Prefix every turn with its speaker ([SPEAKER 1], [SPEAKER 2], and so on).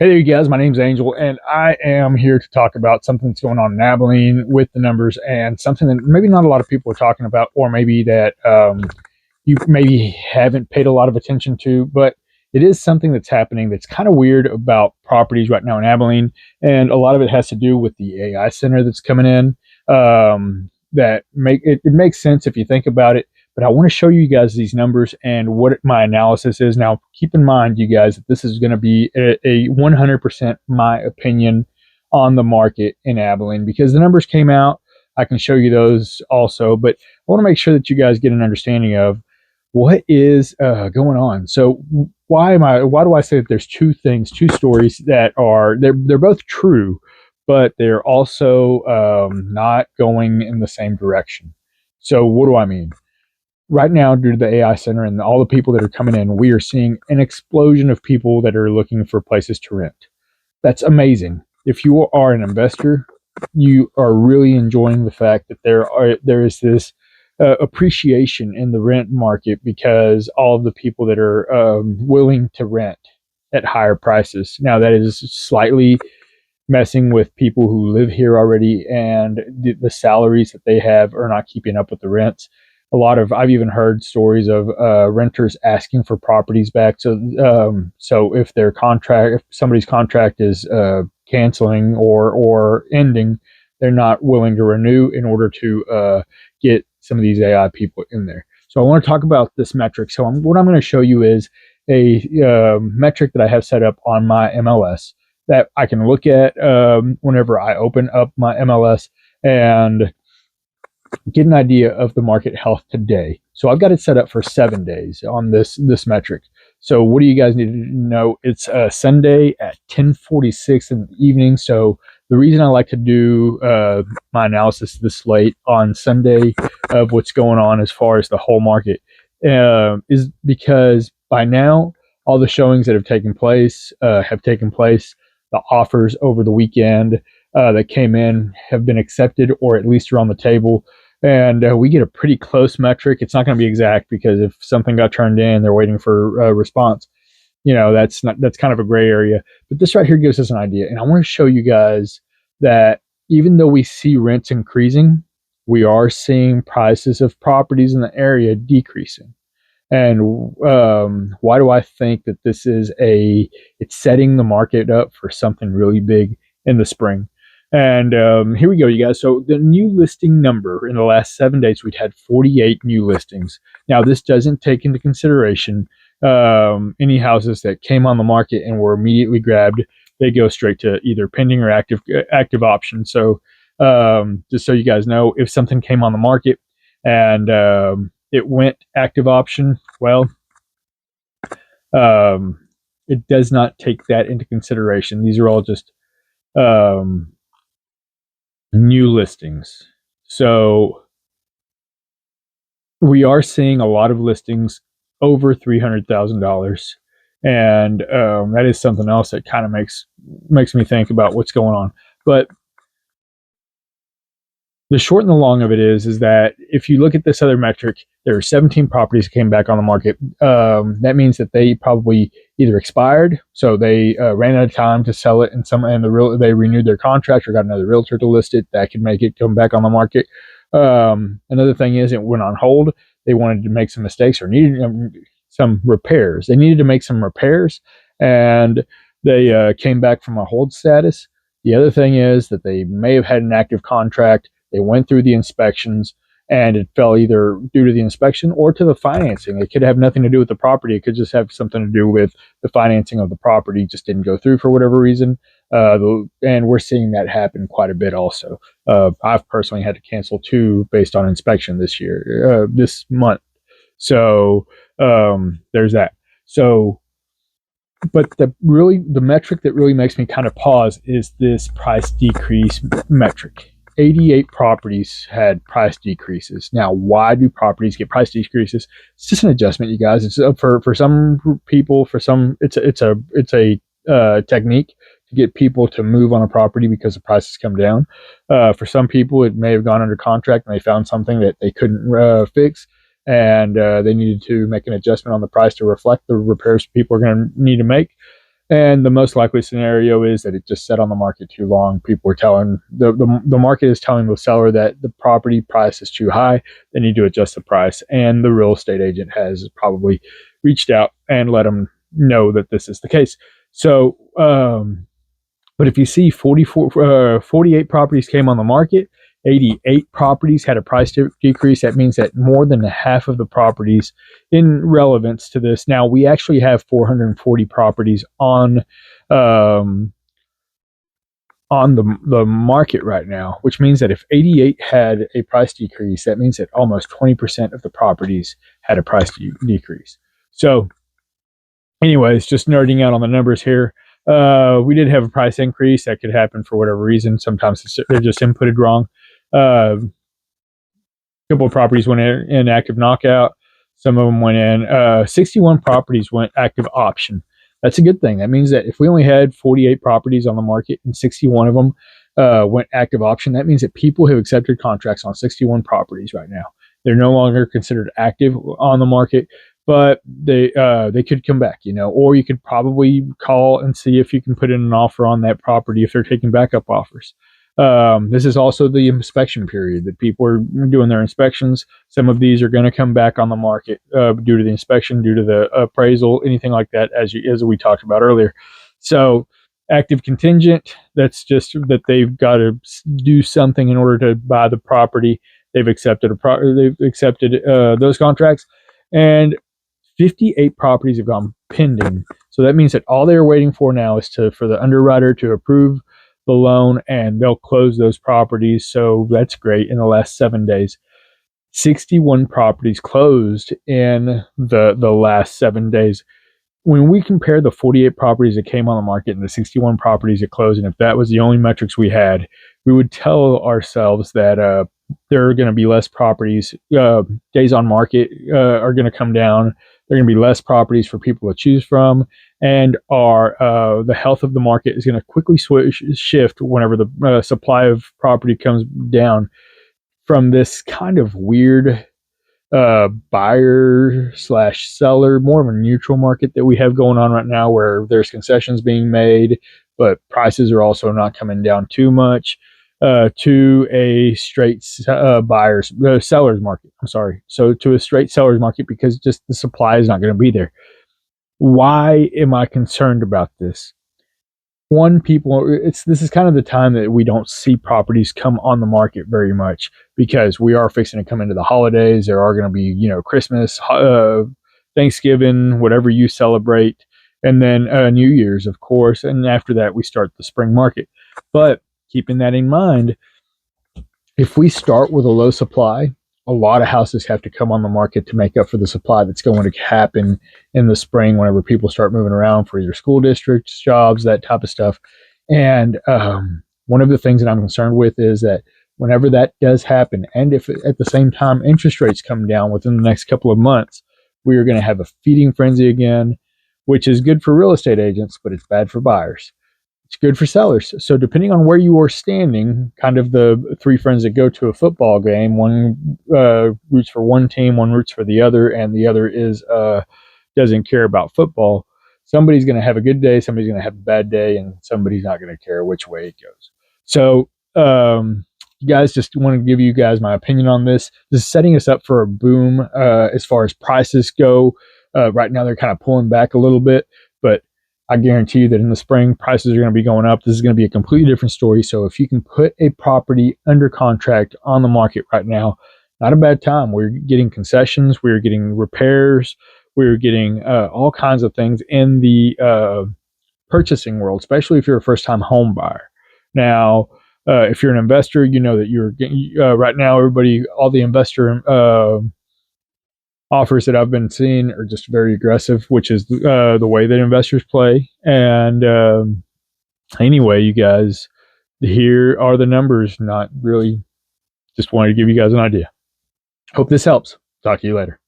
[SPEAKER 1] Hey there, you guys. My name's Angel, and I am here to talk about something that's going on in Abilene with the numbers and something that maybe not a lot of people are talking about, or maybe that you maybe haven't paid a lot of attention to, but it is something that's happening that's kind of weird about properties right now in Abilene. And a lot of it has to do with the AI center that's coming in. It makes sense if you think about it, but I want to show you guys these numbers and what my analysis is. Now, keep in mind, you guys, that this is going to be a 100% my opinion on the market in Abilene because the numbers came out. I can show you those also, but I want to make sure that you guys get an understanding of what is going on. So why do I say that there's two stories that are they're both true, but they're also not going in the same direction. So what do I mean? Right now, due to the AI center and all the people that are coming in, we are seeing an explosion of people that are looking for places to rent. That's amazing. If you are an investor, you are really enjoying the fact that there is this appreciation in the rent market because all of the people that are willing to rent at higher prices. Now, that is slightly messing with people who live here already, and the salaries that they have are not keeping up with the rents. I've even heard stories of renters asking for properties back. So if if somebody's contract is canceling or ending, they're not willing to renew in order to get some of these AI people in there. So I want to talk about this metric. What I'm going to show you is a metric that I have set up on my MLS that I can look at whenever I open up my MLS and get an idea of the market health today. So I've got it set up for 7 days on this metric. So what do you guys need to know? It's Sunday at 10:46 in the evening. So the reason I like to do my analysis this late on Sunday of what's going on as far as the whole market is because by now all the showings that have taken place have taken place. The offers over the weekend that came in have been accepted or at least are on the table. And we get a pretty close metric. It's not going to be exact because if something got turned in, they're waiting for a response. That's kind of a gray area. But this right here gives us an idea. And I want to show you guys that even though we see rents increasing, we are seeing prices of properties in the area decreasing. And why do I think that it's setting the market up for something really big in the spring? And here we go, you guys. So the new listing number in the last 7 days, we'd had 48 new listings. Now, this doesn't take into consideration any houses that came on the market and were immediately grabbed. They go straight to either pending or active option. So just so you guys know, if something came on the market and it went active option, well, it does not take that into consideration. These are all just new listings. So we are seeing a lot of listings over $300,000, and that is something else that kind of makes me think about what's going on. But the short and the long of it is that if you look at this other metric, there are 17 properties that came back on the market. That means that they probably either expired, so they ran out of time to sell it, and they renewed their contract or got another realtor to list it. That could make it come back on the market. Another thing is it went on hold. They wanted to make some mistakes or needed some repairs. They needed to make some repairs, and they came back from a hold status. The other thing is that they may have had an active contract. They went through the inspections and it fell either due to the inspection or to the financing. It could have nothing to do with the property. It could just have something to do with the financing of the property just didn't go through for whatever reason. And we're seeing that happen quite a bit also. I've personally had to cancel 2 based on inspection this month. So there's that. So, but the metric that really makes me kind of pause is this price decrease metric. 88 properties had price decreases. Now, why do properties get price decreases? It's just an adjustment, you guys. It's for some people, it's a technique to get people to move on a property because the prices come down. For some people, it may have gone under contract and they found something that they couldn't fix, and they needed to make an adjustment on the price to reflect the repairs people are going to need to make. And the most likely scenario is that it just sat on the market too long. People are telling the market is telling the seller that the property price is too high. They need to adjust the price, and the real estate agent has probably reached out and let them know that this is the case. So, but if you see 48 properties came on the market, 88 properties had a price decrease. That means that more than half of the properties in relevance to this. Now, we actually have 440 properties um, on the market right now, which means that if 88 had a price decrease, that means that almost 20% of the properties had a price decrease. So, anyways, just nerding out on the numbers here. We did have a price increase that could happen for whatever reason. Sometimes they're just inputted wrong. A couple of properties went in active knockout. Some of them went in. 61 properties went active option. That's a good thing. That means that if we only had 48 properties on the market and 61 of them went active option, that means that people have accepted contracts on 61 properties right now. They're no longer considered active on the market, but they could come back, or you could probably call and see if you can put in an offer on that property if they're taking backup offers. This is also the inspection period that people are doing their inspections. Some of these are going to come back on the market due to the inspection, due to the appraisal, anything like that, as we talked about earlier. So, active contingent, that's just that they've got to do something in order to buy the property. They've accepted those contracts, and 58 properties have gone pending. So that means that all they're waiting for now is for the underwriter to approve the loan, and they'll close those properties. So that's great. In the last 7 days, 61 properties closed in the last 7 days. When we compare the 48 properties that came on the market and the 61 properties that closed, and if that was the only metrics we had, we would tell ourselves that there are going to be less properties. Days on market are going to come down. There are going to be less properties for people to choose from, and the health of the market is going to quickly shift whenever the supply of property comes down from this kind of weird buyer slash seller, more of a neutral market that we have going on right now, where there's concessions being made, but prices are also not coming down too much, to a straight seller's market. I'm sorry. So to a straight seller's market, because just the supply is not going to be there. Why am I concerned about this? This is kind of the time that we don't see properties come on the market very much, because we are fixing to come into the holidays. There are going to be, Christmas, Thanksgiving, whatever you celebrate, and then New Year's, of course. And after that, we start the spring market. But keeping that in mind, if we start with a low supply, a lot of houses have to come on the market to make up for the supply that's going to happen in the spring whenever people start moving around for either school districts, jobs, that type of stuff. And one of the things that I'm concerned with is that whenever that does happen, and if at the same time interest rates come down within the next couple of months, we are going to have a feeding frenzy again, which is good for real estate agents, but it's bad for buyers. It's good for sellers. So depending on where you are standing, kind of the three friends that go to a football game, one roots for one team, one roots for the other, and the other doesn't care about football. Somebody's going to have a good day, somebody's going to have a bad day, and somebody's not going to care which way it goes. So, you guys, just want to give you guys my opinion on this. This is setting us up for a boom as far as prices go. Right now, they're kind of pulling back a little bit, but I guarantee you that in the spring, prices are going to be going up. This is going to be a completely different story. So if you can put a property under contract on the market right now, not a bad time. We're getting concessions. We're getting repairs. We're getting all kinds of things in the purchasing world, especially if you're a first-time home buyer. Now, if you're an investor, you know that you're right now, all the investor offers that I've been seeing are just very aggressive, which is the way that investors play. And anyway, you guys, here are the numbers. Not really, just wanted to give you guys an idea. Hope this helps. Talk to you later.